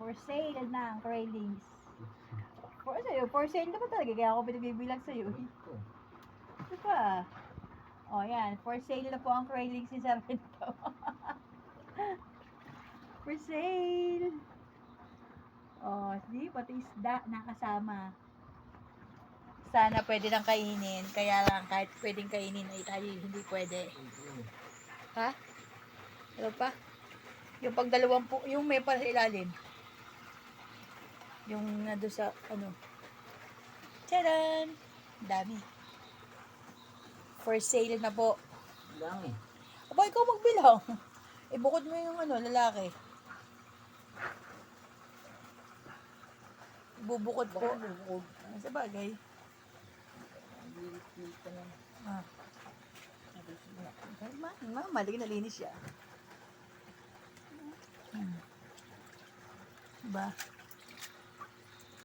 For sale na ang Craylings. For sale naman talaga. Kaya ako pinagbibilang sa'yo. Ito pa. O, yan. For sale na po ang Craylings ni Sargento. For sale. O, di, pati isda nakasama. Sana pwede nang kainin. Kaya lang, kahit pwedeng kainin ay tayo hindi pwede. Ha? Ano pa? Yung pagdalawang po, yung may pa sa ilalim. Yung nado sa, ano. Tadaan! Dami. For sale na po. Dami. Aba, ikaw magbilang. Ibukod mo yung ano, lalaki. Ibubukod po. Sa bagay. Ah. Mali na linis siya. Diba?